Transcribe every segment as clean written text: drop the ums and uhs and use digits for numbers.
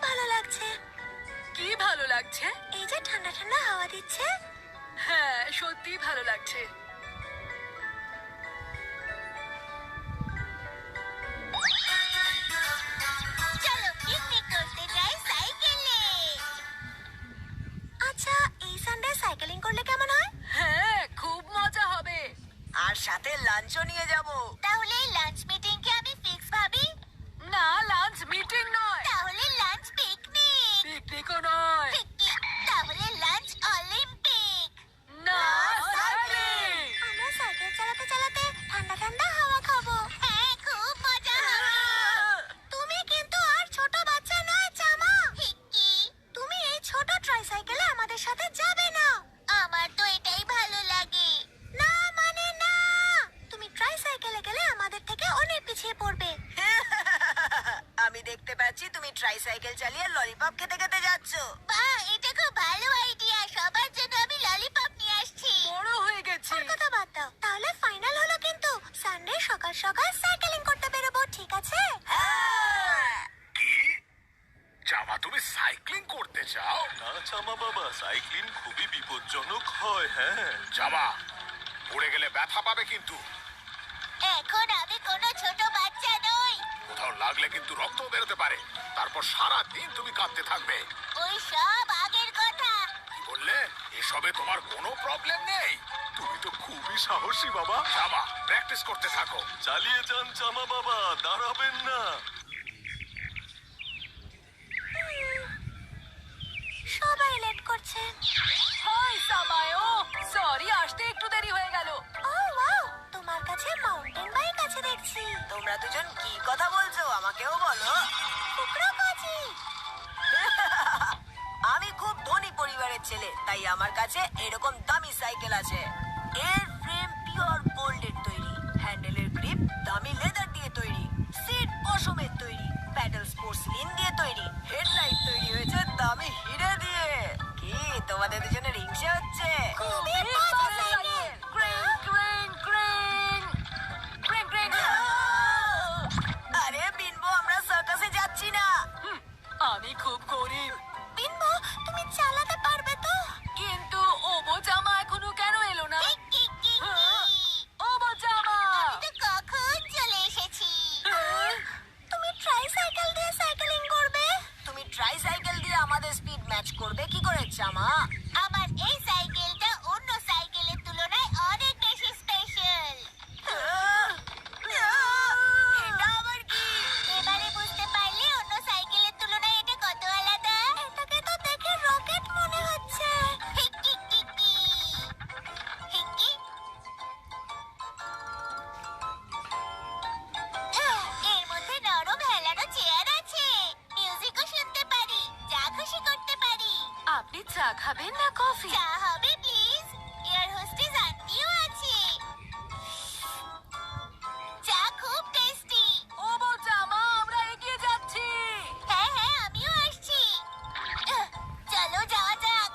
ভালো লাগছে। কি ভালো লাগছে? এই যে ঠান্ডা ঠান্ডা হাওয়া দিচ্ছে। হ্যাঁ, সত্যি ভালো লাগছে। চলো পিকনিক করতে যাই সাইকেলে। আচ্ছা, এই সানডে সাইকেলিং করলে কেমন হয়? হ্যাঁ, খুব মজা হবে। আর সাথে লাঞ্চও নিয়ে যাব। তাহলে লাঞ্চ মিটিং কে আমি ফিক্স ভাবি? না, লাঞ্চ মিটিং নয়, তাহলে লাঞ্চ পিকনিক। পিকনিকও নয়। তাহলে লাঞ্চ অলিম্পিক। না, সাইক্লিং। আমরা সাইকেল চালাতে চালাতে ঠান্ডা ঠান্ডা হাওয়া খাবো। হ্যাঁ, খুব মজা হবে। তুমি কিন্তু আর ছোট বাচ্চা নয় চামা। তুমি এই ছোট ট্রাইসাইকেলে আমাদের সাথে যাবে না। আমার তো এটাই ভালো লাগে। না মানে না, তুমি ট্রাইসাইকেলে গেলে আমাদের থেকে অনেক পিছিয়ে পড়বে। আমি দেখতে পাচ্ছি তুমি ট্রাইসাইকেল চালিয়ে ললিপপ খেতে খেতে যাচ্ছ। বাহ, এটা খুব ভালো আইডিয়া। সবার জন্য আমি ললিপপ নিয়ে আসছি। বড় হয়ে গেছি। ওর কথা বাদ দাও। তাহলে ফাইনাল হলো কিন্তু সানডে সকাল সকাল সাইকেলিং করতে বেরোবো, ঠিক আছে? কি জামা, তুমি সাইক্লিং করতে চাও? না চামা বাবা, সাইক্লিং খুবই বিপজ্জনক হয়। হ্যাঁ, জামা, পড়ে গেলে ব্যথা পাবে কিন্তু। এখন আমি কোনো ছোট বাচ্চা নই। কোথাও লাগলে কিন্তু রক্ত বেরোতে পারে। তারপর সারা দিন তুমি কাঁদতে থাকবে। ওই সব আগের কথা। কি বললে? এসবে তোমার কোনো প্রবলেম নেই? তুমি তো খুবই সাহসী বাবা। জামা, প্র্যাকটিস করতে থাকো। চালিয়ে যান চামা বাবা, দাঁড়াবেন না। সবাই লেট করছে। হাই সামায়ো, সরি আসতে একটু দেরি হয়ে গেল। ও ওয়াও, তোমার কাছে মাউন্টেন বাইক আছে দেখছি। তোমরা দুজন কি কথা বলছো আমাকেও বলো। টুকরো কাজি। আমি খুব ধনী পরিবারের ছেলে, তাই আমার কাছে এরকম দামি সাইকেল আছে। এর ফ্রেম পিওর গোল্ডের তৈরি, হ্যান্ডেলের গ্রিপ দামি লেদার দিয়ে তৈরি, সিট পশমের তৈরি, প্যাডেল পোর্সলিন দিয়ে তৈরি, হেডলাইট তৈরি হয়েছে দামি হিরে দিয়ে। কি তোমাদের দুজনের হিংসে হচ্ছে? খুবই মজা সাইকেল। ক্রিং ক্রিং ক্রিং ক্রিং ক্রিং। আরে বিনবো, আমরা সার্কাসে যাচ্ছি না। আমি খুব গরিব, বিনবো, তুমি চালাতে পারবে তো? কিন্তু ওবো জামা এখনো কেন এলো না? হ্যাঁ? ওবো জামা। আমি তো কখন চলে এসেছি। তুমি ট্রাইসাইকেল দিয়ে সাইকেলিং করবে? তুমি ট্রাইসাইকেল দিয়ে আমাদের স্পিড ম্যাচ করবে কি করে জামা? আমার এই সাইকেলটা অন্য সাইকেলের তুলনায় অনেক বেশি স্পেশাল। এটা আবার কি? এবারে বুঝতে পারলে অন্য সাইকেলের তুলনায় এটা কত আলাদা? এটাকে তো দেখে রকেট মনে হচ্ছে। এর মধ্যে নরম হেলানো চেয়ার আছে, মিউজিকও শুনতে পারি, যা খুশি করতে পারি। আপনি চা খাবেন না কফি? চা হবে প্লিজ। এয়ার হোস্টেস আন্টিও আছে। চা খুব টেস্টি। ওবো জামা, আমরা এগিয়ে যাচ্ছি। হ্যাঁ হ্যাঁ, আমিও আসছি। চলো যাওয়া যাক।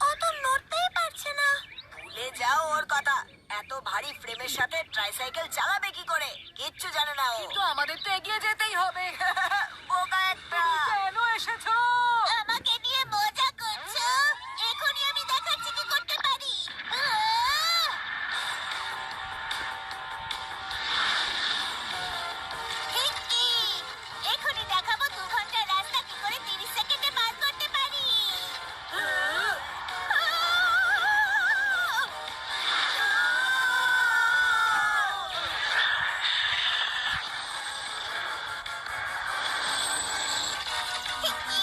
ও তো নড়তেই পারছে না। ভুলে যাও ওর কথা। এত ভারী ফ্রেমের সাথে ট্রাইসাইকেল চালাবে কি করে? কিচ্ছু জানে না ও। কিন্তু আমাদের তো এগিয়ে যেতেই হবে। বোকা একটা। তুমি কেন এসেছো? আমাকে নিয়ে মজা করছো? এখনই আমি দেখাচ্ছি কি করতে পারি। হিক্কি, এখনই দেখাবো 2 ঘন্টার রাস্তা কি করে 30 সেকেন্ডে পার করতে পারি। হিক্কি,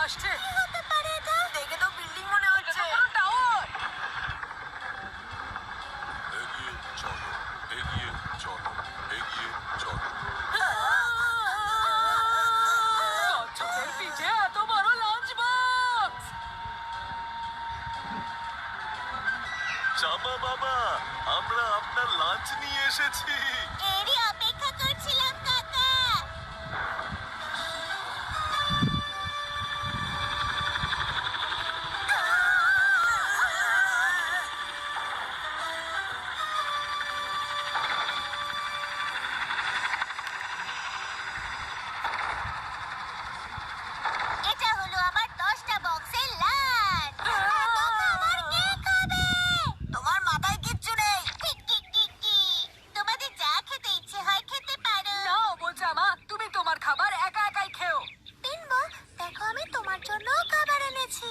আসছে। হতে পারে এটা? দেখে তো বিল্ডিং মনে এটা হচ্ছে। তো কোনো টাওয়ার। এগিয়ে চলো, এগিয়ে চলো, এগিয়ে চলো। কচ্ছপের পিঠে এত বড় লাঞ্চ বক্স। জামা বাবা, আমরা আপনার লাঞ্চ নিয়ে এসেছি। এরই অপেক্ষা করছিলাম কাকা। এটা হলো আমার 10টা বক্সের লাঞ্চ। এত খাবার কে খাবে? তোমার মাথায় কিচ্ছু নেই। তোমাদের যা খেতে ইচ্ছে হয় খেতে পারো। না বোঝামা, তুমি তোমার খাবার একা একাই খেও। পিনবো, দেখো আমি তোমার জন্য খাবার এনেছি।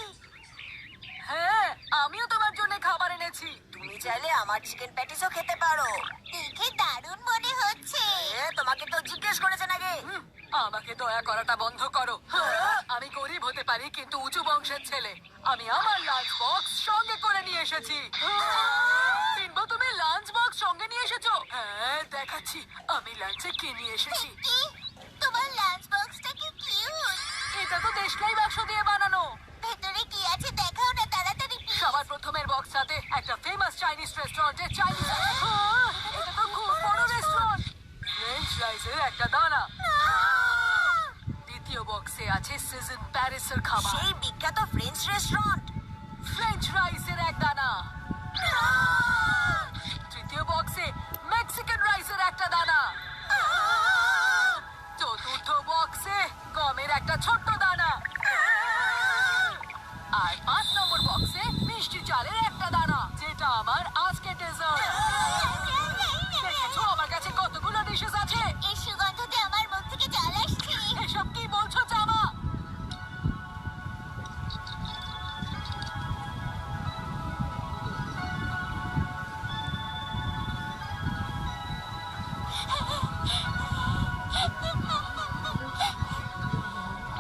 হ্যাঁ, আমিও তোমার জন্য খাবার এনেছি। তুমি চাইলে আমার চিকেন প্যাটিসও খেতে পারো। দেখে দারুণ মনে হচ্ছে। তোমাকে কেউ জিজ্ঞেস করেছে নাকি? আমাকে দয়া করাটা বন্ধ করো। আমি গরিব হতে পারি কিন্তু উঁচু বংশের ছেলে। আমি আমার লাঞ্চ বক্স সঙ্গে করে নিয়ে এসেছি। পিনবো, তুমি লাঞ্চ বক্স সঙ্গে নিয়ে এসেছো? হ্যাঁ, দেখাচ্ছি আমি লাঞ্চে কি নিয়ে এসেছি। কি? তোমার লাঞ্চ বক্সটা কি কিউট। এটা তো দেশলাই বাক্স দিয়ে বানানো। ভেতরে কি আছে দেখাও না তাড়াতাড়ি please। সবার প্রথমের বক্সটাতে একটা ফেমাস চাইনিজ রেস্টুরেন্টের চাইনিজ। এটা তো খুব বড় রেস্টুরেন্ট। ফ্রেঞ্চ রাইসের একটা দানা। দ্বিতীয় বক্সে আছে সিজন প্যারিসের খাবার। সেই বিখ্যাত ফ্রেঞ্চ রেস্টুরেন্ট। ফ্রেঞ্চ রাইসের এক দানা। তৃতীয় বক্সে মেক্সিকান রাইসের একটা দানা। চতুর্থ বক্সে গমের একটা ছোট্ট দানা। আর 5 নম্বর বক্সে মিষ্টি চালের একটা দানা, যেটা আমার আজকে ডেজার্ট। দেখেছো আমার কাছে কতগুলো ডিশেস আছে? এই সুগন্ধতে আমার মুখ থেকে জল আসছে। এসব কি বলছো জামা?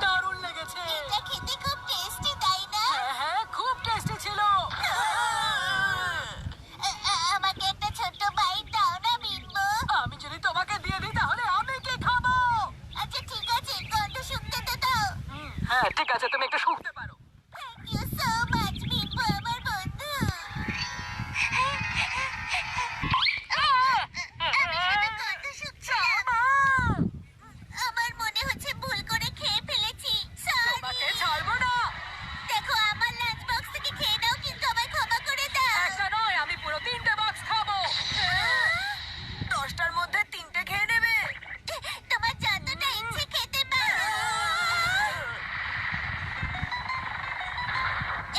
দারুণ লেগেছে। এটা খেতে খুব টেস্টি তাই না? হ্যাঁ হ্যাঁ, খুব টেস্টি ছিল। আমাকে একটা ছোট্ট বাইট দাও না বিনবো। আমি যদি তোমাকে দিয়ে দিই তাহলে আমি কি খাবো? আচ্ছা ঠিক আছে, গন্ধ শুকতে তো দাও। হ্যাঁ ঠিক আছে, তুমি একটু শুকতে পারো। থ্যাংক ইউ সো মাচ বিনবো আমার বন্ধু। আমি শুধু গন্ধ শুকছিলাম। আমার মনে হচ্ছে ভুল করে খেয়ে ফেলেছি। তোমাকে সরি। ছাড়বো না। দেখো আমার লাঞ্চ বক্স থেকে খেয়ে নাও কিন্তু আমায় ক্ষমা করে দাও। একটা নয়, আমি পুরো 3টে বক্স খাবো। 10টার মধ্যে 3টে খেয়ে নেবে। তোমার যতটা ইচ্ছে খেতে পারো।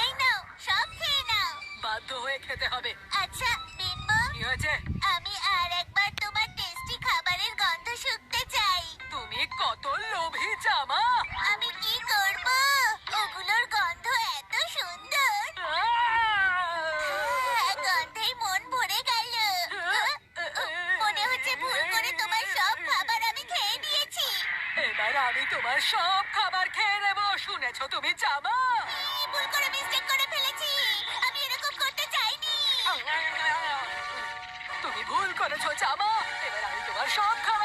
এই নাও, সব খেয়ে নাও। বাধ্য হয়ে খেতে হবে। আচ্ছা বিনবো, কি হয়েছে? আমি আর একবার তোমার টেস্টি খাবারের গন্ধ শুকতে চাই। তুমি কত লোভী জামা। আমি কি করব? ওগুলোর গন্ধ এত সুন্দর। গন্ধেই মন ভরে গেল। মনে হচ্ছে ভুল করে তোমার সব খাবার আমি খেয়ে নিয়েছি। এবার আমি তোমার সব খাবার খেয়ে নেব। শুনেছো তুমি জামা? ভুল করে মিস্টেক করে ফেলেছি। আমি এরকম করতে চাইনি। তুমি ভুল করেছো জামা। এবার আমি তোমার সব খাবার